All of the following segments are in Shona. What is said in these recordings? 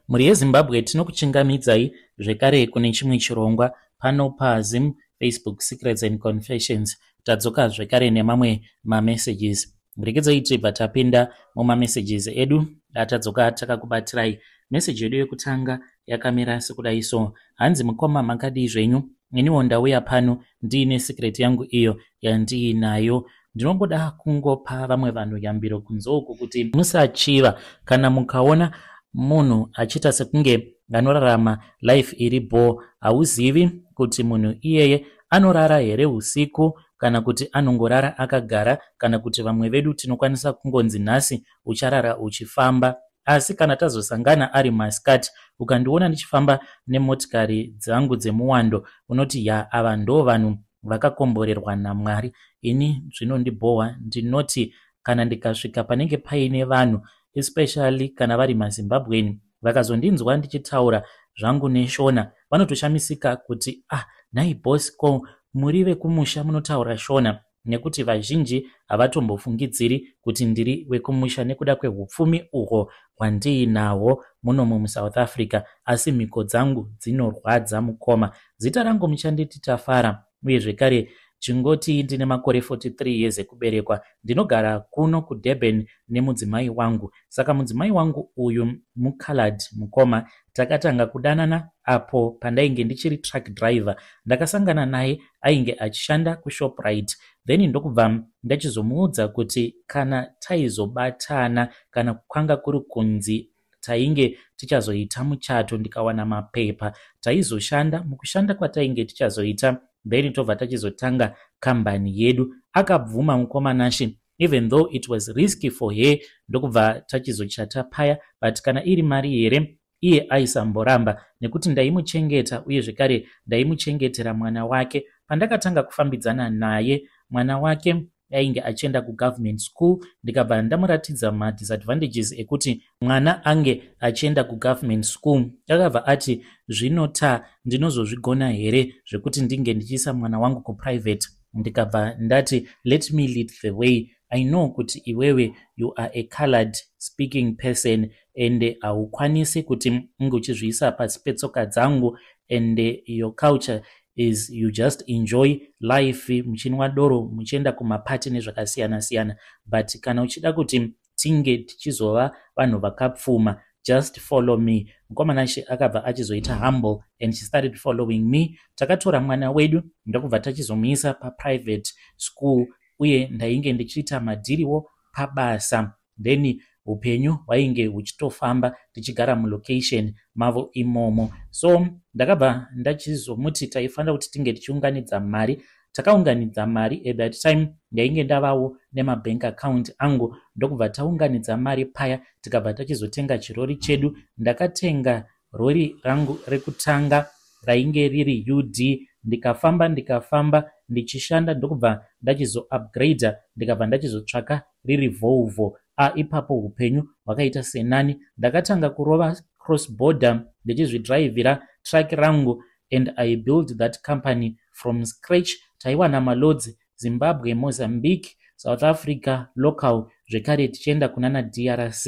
Muri yeZimbabwe tinokuchingamidzai zvekare kune chimwe chirongwa pano paZim Facebook Secrets and Confessions. Tadzoka zvekare nemamwe mamessages. Muregedzai tibva tapinda mumamessages edu atadzoka takakubatirai. Message yedu yekutanga yakamira sekudai so: hanzi mukoma makadii zvenyu, iniwo ndauya pano ndiine secret yangu iyo yandiinayo. Ndinogoda kungopa vamwe vanhu yambiro kunzouku kuti musachiva kana mukaona munhu achiita sekunge anorarama life iri bore. Hauzivi kuti munhu iyeye anorara here usiku kana kuti anongorara akagara, kana kuti vamwe vedu tinokwanisa kungonzi nhasi ucharara uchifamba. Asi kana tazosangana ari masikati ukandiona ndichifamba nemotikari dzangu dzemuwando, unoti ya, ava ndo vanhu vakakomborerwa naMwari. Ini zvinondibhowa, ndinoti kana ndikasvika panenge paine vanhu especially kana vari maZimbabweni vakazondinzwa ndichitaura zvangu neshona, vanotoshamisika kuti nhai boss, ko muri vekumusha munotaura shona, nekuti vazhinji havatombofungidziri kuti ndiri wekumusha nekuda kwehupfumi uhwo hwandiinahwo muno muSouth Africa. Asi mhiko dzangu dzinorwadza mukoma. Zita rangu muchanditi Tafara, uye zvekare chingoti ndine makore 43 years ekuberekwa. Ndinogara kuno kuDurban nemudzimai wangu. Saka mudzimai wangu uyu muColored mukoma. Takatanga kudanana apo pandainge ndichiri truck driver. Ndakasangana naye ainge achishanda kuShoprite. Then ndokubva ndachizomuudza kuti kana taizobatana kana kwanga kuri kunzi tainge tichazoita muchato ndikawana mapepa taizoshanda, mukushanda kwatainge tichazoita then tobva tachizotanga kambani yedu. Akabvuma mukomanashi, even though it was risky for her. Ndokubva tachizochata paya, but kana iri mari here iye aisamboramba, nekuti ndaimuchengeta uye zvekare ndaimuchengetera mwana wake. Pandakatanga kufambidzana naye, mwana wake ainge achienda kugovernment school. Ndikabva ndamuratidza madisadvantages ekuti mwana ange achienda kugovernment school. Akabva ati zvinota ndinozozvigona here zvekuti ndinge ndichiisa mwana wangu kuprivate. Ndikabva ndati let me lead the way. I know kuti iwewe you are a colored speaking person and haukwanisi kuti unge uchizviisa pasi petsoka dzangu, and your culture is you just enjoy life muchinwa doro muchienda kumapati nezvakasiyana siyana. But kana uchida kuti tinge tichizova vanhu vakapfuma, just follow me. Mukomanashi akabva achizoita humble and she started following me. Takatora mwana wedu ndokubva tachizomuisa paprivate school, uye ndainge ndichiita madhiriwo pabasa. Then upenyu hwainge huchitofamba tichigara mulocation mavo imomo. So ndakabva ndachizomuti taifanira kuti tinge tichiunganidza mari. Takaunganidza mari. At that time ndainge ndavawo nemabank account angu. Ndokubva taunganidza mari paya tikabva tachizotenga chirori chedu. Ndakatenga rori rangu rekutanga rainge riri UD. Ndikafamba ndichishanda, ndokubva ndachizo upgrade, ndikabva ndachizotsvaka riri Volvo. Ipapo upenyu hwakaita senani. Ndakatanga kurova cross border ndichizvidrivira truck rangu, and I built that company from scratch. Taiwana maloads Zimbabwe, Mozambique, South Africa, local, zvekare tichienda kunana DRC.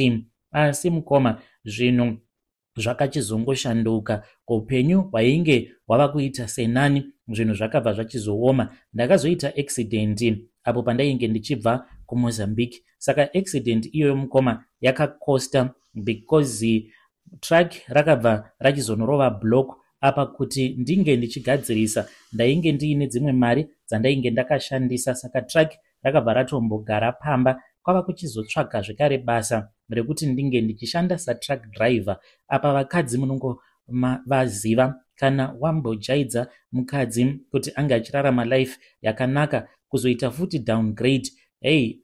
Asi mukoma zvino zvakachizongoshanduka. Upenyu hwainge hwava kuita senani, zvinhu zvakabva zvachizooma. Ndakazoita accident apo pandainge ndichibva kuMozambique. Saka accident iyoyo mukoma yakakosta, because truck rakabva rachizonorova block. Apa kuti ndinge ndichigadzirisa ndainge ndiine dzimwe mari dzandainge ndakashandisa, saka truck rakabva ratombogara pamba. Kwava kuchizotsvaga zvekare basa rekuti ndinge ndichishanda satruck driver. Apa vakadzi munongo vaziva, kana wambojaidza mukadzi kuti ange achirarama life yakanaka, kuzoita futi downgrade,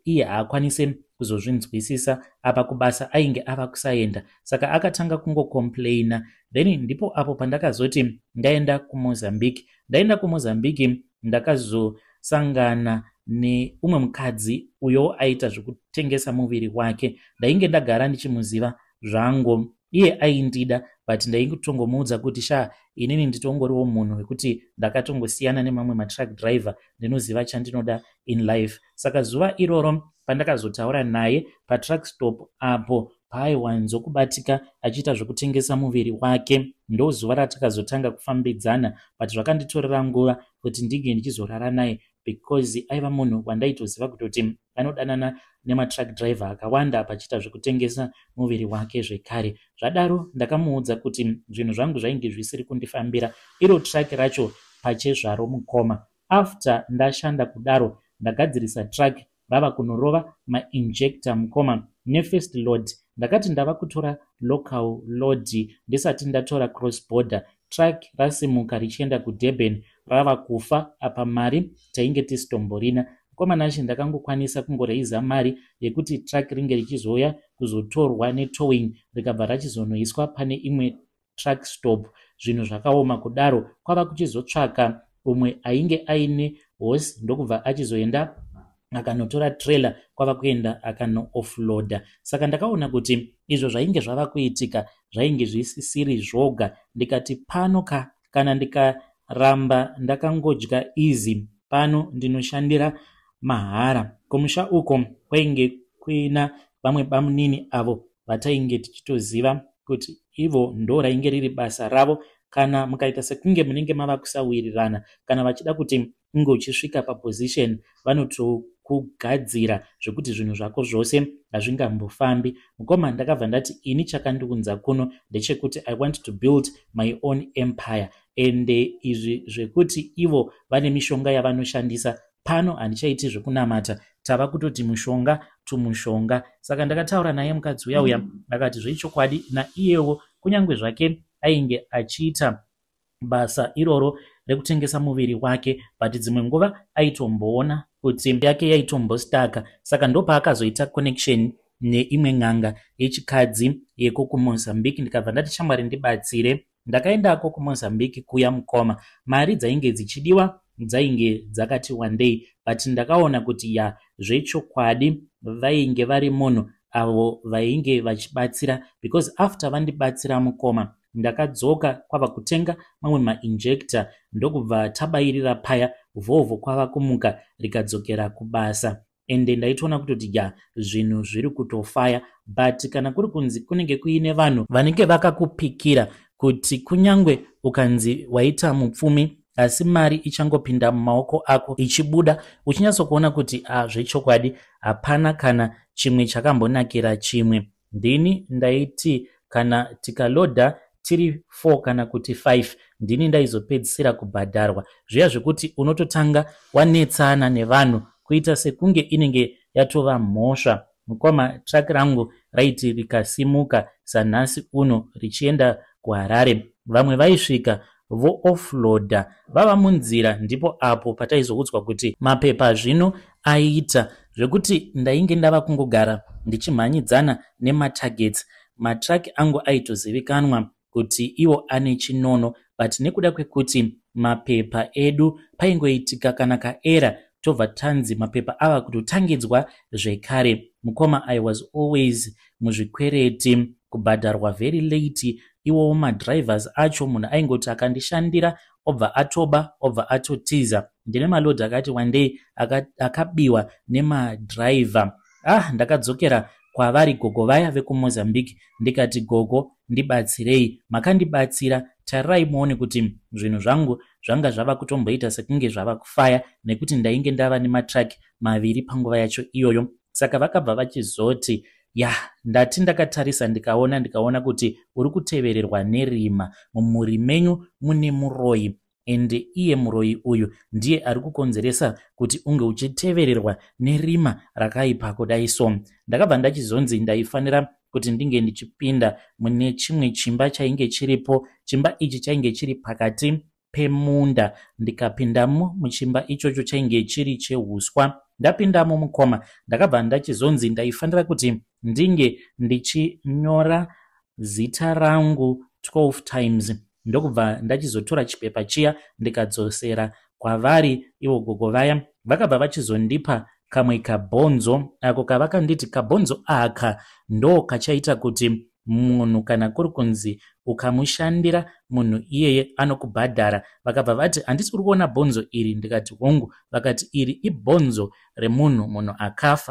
iye haakwanise kuzozvinzwisisa. Apa kubasa ainge ava kusaenda, saka akatanga kungocomplaina. Then ndipo apo pandakazoti ndaenda kuMozambique. Ndaenda kuMozambique ndakazosangana neumwe mukadzi uyo aita zvekutengesa muviri wake. Ndainge ndagara ndichimuziva zvangu, iye aindida, but ndaingotongomuudza kuti inini nditongoriwo munhu wekuti ndakatongosiyana nemamwe matruck driver, ndinoziva chandinoda in life. Saka zuva iroro pandakazotaura naye patruck stop apo paaiwanzokubatika achiita zvekutengesa muviri wake. Ndozuva ratakazotanga kufambidzana, but zvakanditorera nguva kuti ndige ndichizorara naye because aiva munhu wandaitoziva kutoti anodanana nematruck driver akawanda pachiita zvekutengesa muviri wake zvekare. Zvadaro ndakamuudza kuti zvinhu zvangu zvainge zvisiri kundifambira, iro truck racho pachezvaro mukoma. After ndashanda kudaro, ndagadzirisa truck rava kunorova mainjector mukoma nefirst load. Ndakati ndava kutora local load ndisati ndatora cross border. Truck rasimuka richienda kuDurban, rava kufa. Apa mari tainge tisitomborina. Mukoma nashi ndakangokwanisa kungoreiza mari yekuti truck ringe richizouya kuzotorwa netowing rikabva rachizonoiswa pane imwe truck stop. Zvinhu zvakaoma kudaro, kwava kuchizotsvaka umwe ainge aine horse ndokubva achizoenda akanotora trailer kwava kuenda akano offloader. Saka ndakaona kuti izvo zvainge zvava kuitika zvainge zvisisiri zvoga. Ndikati pano kana ndikaramba ndakangodya easy, pano ndinoshandira mahara. Kumusha uko kwainge kuina vamwe bamunini avo vatainge tichitoziva kuti ivo ndo rainge riri basa ravo. Kana mukaita sekunge munenge mava kusawirirana, kana vachida kuti unge uchisvika paposition, vanotokugadzira zvekuti zvinhu zvako zvose hazvingambofambi. Mukoma ndakabva ndati ini chakandiunza kuno ndechekuti I want to build my own empire, and izvi zvekuti ivo vane mishonga yavanoshandisa pano handichaiti zvekunamata, tava kutoti mushonga tumushonga. Saka ndakataura naye mukadzi uya akati zvechokwadi naiyewo kunyange zvake ainge achiita basa iroro rekutengesa muviri wake, but dzimwe nguva aitomboona kuti yake yaitombostaka. Saka ndopaakazoita connection neimwe n'anga yechikadzi yeko kuMozambique. Ndikabva ndati shamwari ndibatsire. Ndakaendako kuMozambique kuya mukoma. Mari dzainge dzichidiwa dzainge dzakati wandei, but ndakaona kuti zvechokwadi vainge vari munhu avo vainge vachibatsira, because after vandibatsira mukoma ndakadzoka kwava kutenga mamwe mainjector ndokubva tabairira paya vhovho kwava kumuka rikadzokera kubasa. Ende ndaitoona kutoti zvinhu zviri kutofaya, but kana kuri kunzi kunenge kuine vanhu vanenge vakakupikira kuti kunyange ukanzi waita mupfumi asi mari ichangopinda mumaoko ako ichibuda, uchinyatsokuona kuti zvechokwadi hapana kana chimwe chakambonakira chimwe. Ndini ndaiti kana tikaloda tiri 4 kana kuti 5 ndini ndaizopedzisira kubhadharwa. Zviya zvekuti unototanga wanetsana nevanhu kuita sekunge inenge yatova mhosva. Mukoma truck rangu raiti rikasimuka sanhasi uno richienda kuHarare, vamwe vaisvika vo offloader vava munzira. Ndipo apo pataizoudzwa kuti mapepa zvino aita zvekuti ndainge ndava kungogara ndichimhanyidzana nematargets. Matruck angu aitozivikanwa kuti iwo ane chinono, but nekuda kwekuti mapepa edu paingoitika kana kaera tobva tanzi mapepa ava kutotangidzwa zvekare. Mukoma I was always muzvikwereti, kubhadharwa very late. Iwo madrivers acho munhu aingoti akandishandira obva atoba obva atotiza. Ndine malodhi akati wandei akabiwa nemadriver. Ndakadzokera kwavari gogo vaya vekuMozambique ndikati gogo ndibatsirei. Makandibatsira, tarirai muone kuti zvinhu zvangu zvanga zvava kutomboita sekunge zvava kufaya nekuti ndainge ndava nematruck maviri panguva yacho iyoyo. Saka vakabva vachizoti ndati ndakatarisa ndikaona kuti uri kutevererwa nerima, mumhuri menyu mune muroyi, ende iye muroyi uyu ndiye ari kukonzeresa kuti unge uchitevererwa nerima rakaipa kudai so. Ndakabva ndachizonzi ndaifanira kuti ndinge ndichipinda mune chimwe chimba chainge chiripo. Chimba ichi chainge chiri pakati pemunda. Ndikapindamo muchimba ichocho chainge chiri chehuswa. Ndapindamo mukoma ndakabva ndachizonzi ndaifanira kuti ndinge ndichinyora zita rangu 12 times. Ndokubva ndachizotora chipepa chiya ndikadzosera kwavari ivo gogo vaya. Vakabva vachizondipa kamwe kabhonzo ako kavakanditi kabhonzo aka ndo kachaita kuti munhu kana kuri kunzi ukamushandira munhu iyeye anokubhadhara. Vakabva vati handisi uri kuona bhonzo iri, ndikati hongu. Vakati iri ibhonzo remunhu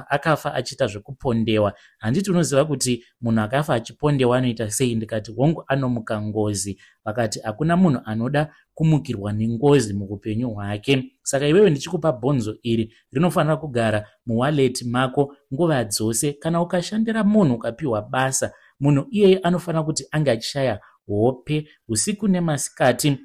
akafa achiita zvekupondewa. Handiti unoziva kuti munhu akafa achipondewa anoita sei? Ndikati hongu, anomuka ngozi. Vakati hakuna munhu anoda kumukirwa nengozi muupenyu hwake, saka iwewe ndichikupa bhonzo iri rinofanira kugara muwaleti mako nguva dzose. Kana ukashandira munhu ukapiwa basa, munhu iyeye anofanira kuti ange achishaya hope usiku nemasikati,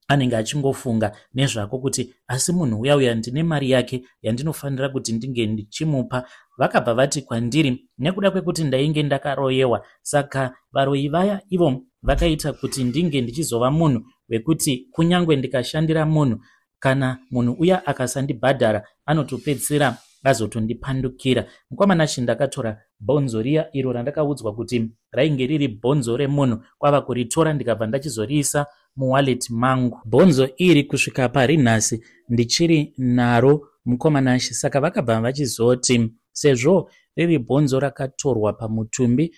anenge achingofunga nezvako kuti asi munhu uya ndine mari yake yandinofanira kuti ndinge ndichimupa. Vakabva vati kwandiri, nekuda kwekuti ndainge ndakaroyewa, saka varoyi vaya ivo vakaita kuti ndinge ndichizova munhu wekuti kunyangwe ndikashandira munhu, kana munhu uya akasandibhadhara anotopedzisira azotondipandukira. Mukomanashi ndakatora bhonzo riya iro randakaudzwa kuti rainge riri bhonzo remunhu, kwava kuritora ndikabva ndachizoriisa muwaleti mangu. Bhonzo iri kusvika pari nhasi ndichiri naro mukomanashi. Saka vakabva vachizoti sezvo riri bhonzo rakatorwa pamutumbi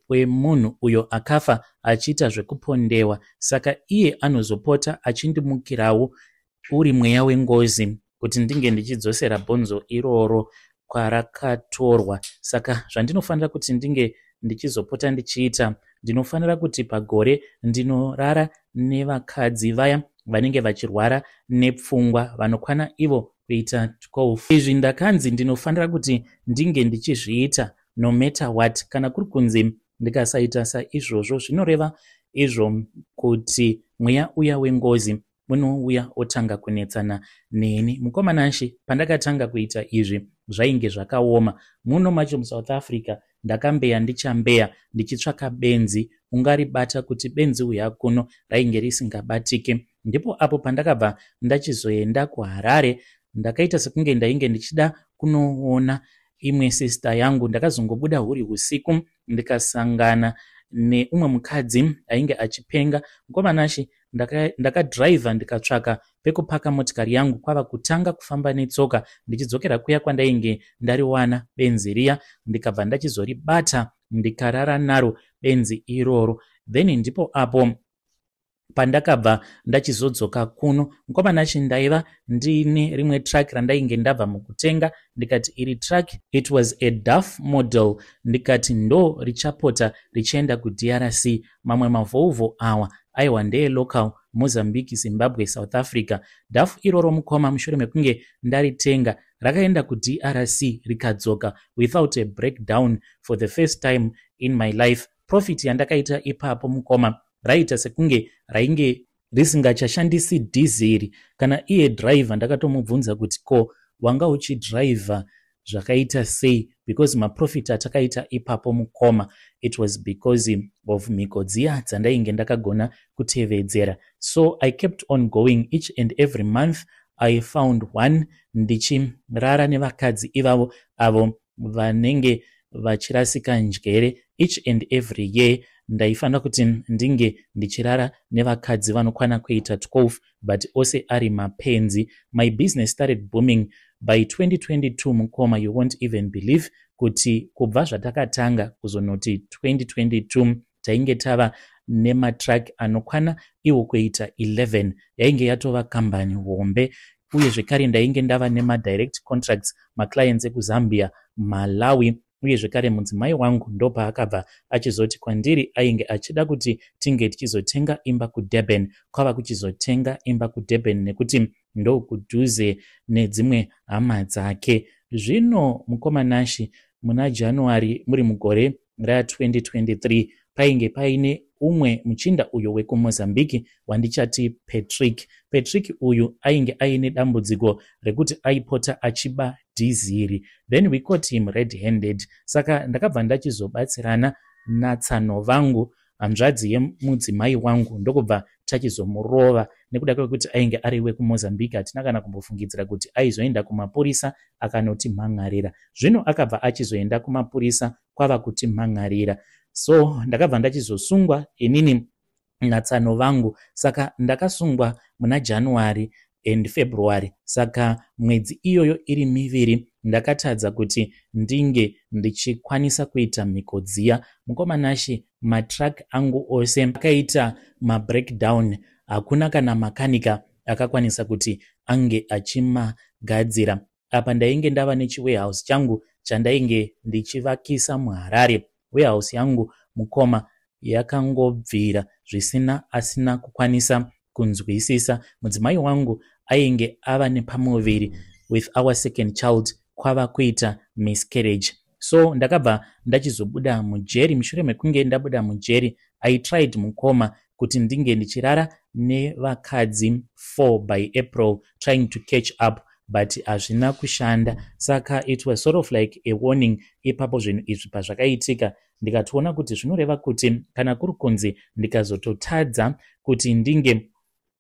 wemunhu uyo akafa achiita zvekupondewa, saka iye anozopota achindimukirawo uri mweya wengozi kuti ndinge ndichidzosera bhonzo iroro kwarakatorwa. Saka zvandinofanira kuti ndinge ndichizopota ndichiita, ndinofanira kuti pagore ndinorara nevakadzi vaya vanenge vachirwara nepfungwa, vanokwana ivo kuita 12. Izvi ndakanzi ndinofanira kuti ndinge ndichizviita no matter what. Kana kuri kunzi ndikasaita saizvozvo, zvinoreva izvo kuti mweya uya wengozi unouya otanga kunetsana neni. Mukomanashi pandakatanga kuita izvi zvainge zvakaoma. Muno macho muSouth Africa ndakambeya ndichambeya ndichitsvaka benzi, ungaribata kuti benzi uya kuno rainge risingabatike. Ndipo apo pandakabva ndachizoenda kuHarare, ndakaita sekunge ndainge ndichida kunoona imwe sister yangu. Ndakazongobuda huri usiku ndikasangana neumwe mukadzi ainge achipenga. Mukomanashi ndakadhiraivha ndikatsvaka pekupaka motikari yangu, kwava kutanga kufamba netsoka ndichidzokera kuya kwandainge ndariwana benzi riya, ndikabva ndachizoribata ndikarara naro benzi iroro. Then ndipo apo pandakabva ndachizodzoka kuno, mukomanashi ndaiva ndine rimwe track randainge ndabva mukutenga. Ndikati iri track it was a DAF model, ndikati ndo richapota richienda kuDRC. Mamwe mavhouvo awa aiwa ndeye local Mozambique, Zimbabwe, South Africa. DAF iroro mukoma mushure mekunge ndaritenga rakaenda kuDRC rikadzoka without a breakdown for the first time in my life. Profit yandakaita ipapo mukoma raita sekunge rainge risingachashandisi dhizeri. Kana iye driver ndakatomubvunza kuti ko wanga uchidriver zvakaita sei, because maprofit atakaita ipapo mukoma it was because of mhiko dziya dzandainge ndakagona kutevedzera. So I kept on going each and every month. I found one, ndichirara nevakadzi ivavo avo vanenge vachirasika njere. Each and every year ndaifanira kuti ndinge ndichirara nevakadzi vanokwana kuita 12, but ose ari mapenzi. My business started booming by 2022 mukoma. You won't even believe kuti kubva zvatakatanga kuzonoti 2022 tainge tava nematrack anokwana iwo kuita 11. yainge yatova kambani hombe, uye zvekare ndainge ndava nemadirect contracts maclients ekuzambia, Malawi, uye zvekare mudzimai wangu ndopa akabva achizoti kwandiri ainge achida kuti tinge tichizotenga imba kuDurban. Kwava kuchizotenga imba kuDurban nekuti ndo kudhuze nedzimwe hama dzake. Zvino mukomanashi muna January muri mugore ra2023 painge paine umwe muchinda uyo wekuMozambique wandichati Patrick. Patrick uyu ainge aine dambudziko rekuti aipota achiba dhiziri, then we caught him red-handed. Saka ndakabva ndachizobatsirana natsano vangu, hanzvadzi yemudzimai wangu, ndokubva tachizomurova nekuda kwekuti ainge ari wekuMozambique. Hatina kana kumbofungidzira kuti aizoenda kumapurisa akanoti mhan'arira. Zvino akabva achizoenda kumapurisa kwava kuti mhan'arira. So ndakabva ndachizosungwa inini natsano vangu. Saka ndakasungwa muna January and February. Saka mwedzi iyoyo iri miviri ndakatadza kuti ndinge ndichikwanisa kuita mhiko dziya. Mukoma Nashi, matrack angu ose akaita mabreakdown, hakuna kana makanika akakwanisa kuti ange achimagadzira. Apa ndainge ndava nechiwarehouse changu chandainge ndichivakisa muHarare. Warehouse yangu mukoma yakangobvira zvisina asina kukwanisa kunzwisisa. Mudzimai wangu ainge ava nepamuviri with our second child, kwava kuita miscarriage. So ndakabva ndachizobuda mujeri. Mushure mekunge ndabuda mujeri, I tried mukoma kuti ndinge ndichirara nevakadzi 4 by April trying to catch up, but hazvina kushanda. Saka it was sort of like a warning. Ipapo zvinhu izvi pazvakaitika ndikatoona kuti zvinoreva kuti kana kuri kunzi ndikazototadza kuti ndinge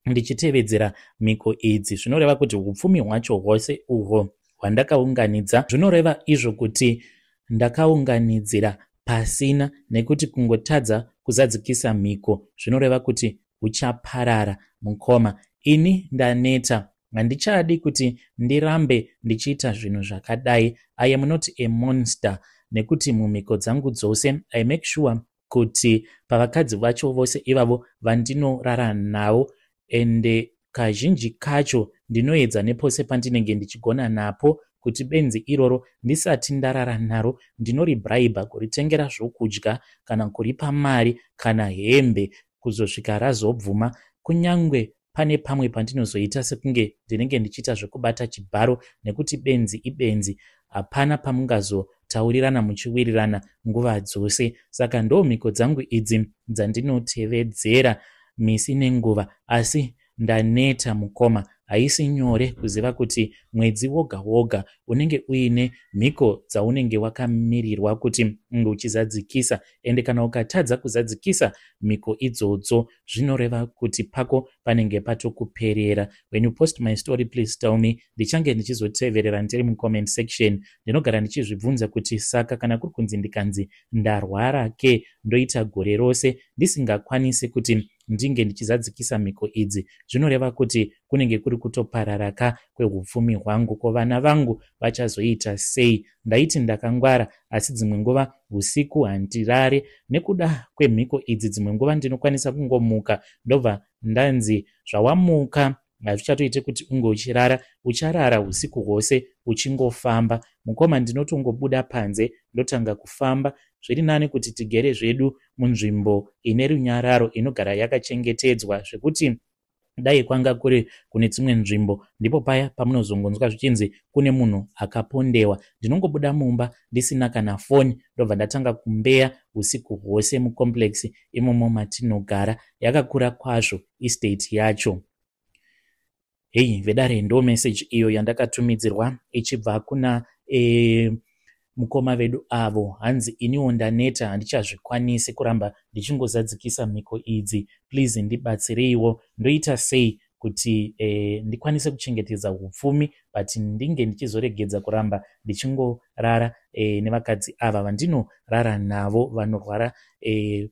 ndichitevedzera mhiko idzi, zvinoreva kuti upfumi hwacho hwose uhwo hwandakaunganidza, zvinoreva izvo kuti ndakaunganidzira pasina, nekuti kungotadza kuzadzikisa mhiko zvinoreva kuti uchaparara. Mukoma, ini ndaneta, handichadi kuti ndirambe ndichiita zvinhu zvakadai. I am not a monster, nekuti mumhiko dzangu dzose I make sure kuti pavakadzi vacho vose ivavo vandinorara navo, ende kazhinji kacho ndinoedza nepose pandinenge ndichigona napo kuti benzi iroro ndisati ndarara naro ndinoribraiba kuritengera zvokudya kana kuripa mari kana hembe kuzosvika razobvuma. Kunyangwe pane pamwe pandinozoita sekunge ndinenge ndichiita zvekubata chibharo, nekuti benzi ibenzi, hapana pamungazotaurirana muchiwirirana nguva dzose. Saka ndo mhiko dzangu idzi dzandinotevedzera misi nenguva. Asi ndaneta mukoma, haisi nyore kuziva kuti mwedzi woga woga unenge uine mhiko dzaunenge wakamirirwa kuti unge uchizadzikisa, ende kana ukatadza kuzadzikisa mhiko idzodzo zvinoreva kuti pako panenge patokuperera. When you post my story, please tell me. Ndichange ndichizoteverera ndiri mucomment section. Ndinogara ndichizvibvunza kuti saka kana kuri kunzi ndikanzi ndarwara ke ndoita gore rose ndisingakwanisi kuti ndinge ndichizadzikisa mhiko idzi, zvinoreva kuti kunenge kuri kutopararaka kwehupfumi hwangu. Ko vana vangu vachazoita sei? Ndaiti ndakangwara, asi dzimwe nguva usiku handirare nekuda kwemhiko idzi. Dzimwe nguva ndinokwanisa kungomuka ndobva ndanzi zvawamuka hazvichatoite kuti unge uchirara, ucharara usiku hwose uchingofamba. Mukoma, ndinotongobuda panze ndotanga kufamba. Zviri nani kuti tigere zvedu munzvimbo ine runyararo, inogara yakachengetedzwa, zvekuti dai kwanga kuri kune dzimwe nzvimbo ndipo paya pamunozongonzwa zvichinzi kune munhu akapondewa. Ndinongobuda mumba ndisina kana foni, ndobva ndatanga kumbeya usiku hwose mucomplex imomo matinogara. Yakakura kwazvo estate yacho. Hei vedare, ndo message iyo yandakatumidzirwa ichibva kuna mukoma vedu avo. Hanzi iniwo ndaneta, handichazvikwanisi kuramba ndichingozadzikisa mhiko idzi, please ndibatsireiwo. Ndoita sei kuti ndikwanise kuchengetedza upfumi but ndinge ndichizoregedza kuramba ndichingorara nevakadzi ava vandinorara navo vanorwara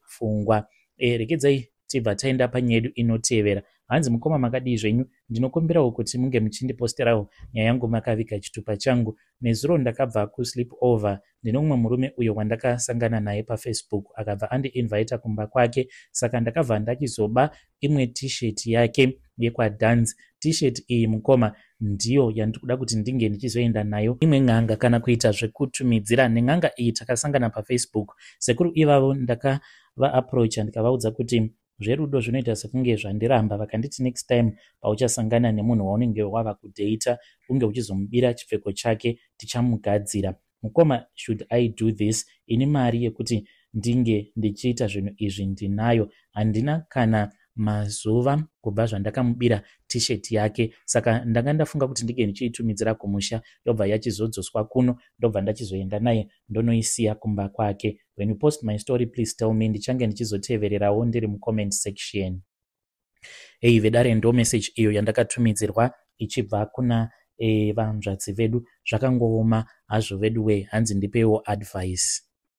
pfungwa. Regedzai tibva taenda panyedu inotevera. Hanzi mukoma makadii zvenyu? Ndinokumbirawo kuti munge muchindiposterawo nyaya yangu makaviga chitupa changu. Nezuro ndakabva kusleep over. Ndino mumwe murume uyo wandakasangana naye paFacebook akabva andi-invita kumba kwake, saka ndakabva ndachizoba imwe t-shirt yake yekwaDance. T-shirt iyi mukoma ndiyo yandikuda kuti ndinge ndichizoenda nayo imwe n'anga kana kuita zvekutumidzira nen'anga iyi takasangana paFacebook. Sekuru ivavo ndakava approach ndikavaudza kuti zverudo zvinoita sekunge zvandiramba, vakanditi next time pauchasangana nemunhu waunenge wava kudata unge uchizomubira chipfeko chake tichamugadzira. Mukoma, should I do this? Ini mari yekuti ndinge ndichiita zvinhu izvi ndinayo, handina kana mazuva kubva zvandakamubira t-shirt yake, saka ndanga ndafunga kuti ndinge ndichiitumidzira kumusha, ndobva yachizodzoswa kuno, ndobva ndachizoenda naye ndonoisiya kumba kwake. When you post my story, please tell me. Ndichange ndichizotevererawo ndiri mucomment section. Hei vedare, ndo message iyo yandakatumidzirwa ichibva kuna vanzvadzi vedu. Zvakangooma hazvo vedu we, hanzi ndipewo advice.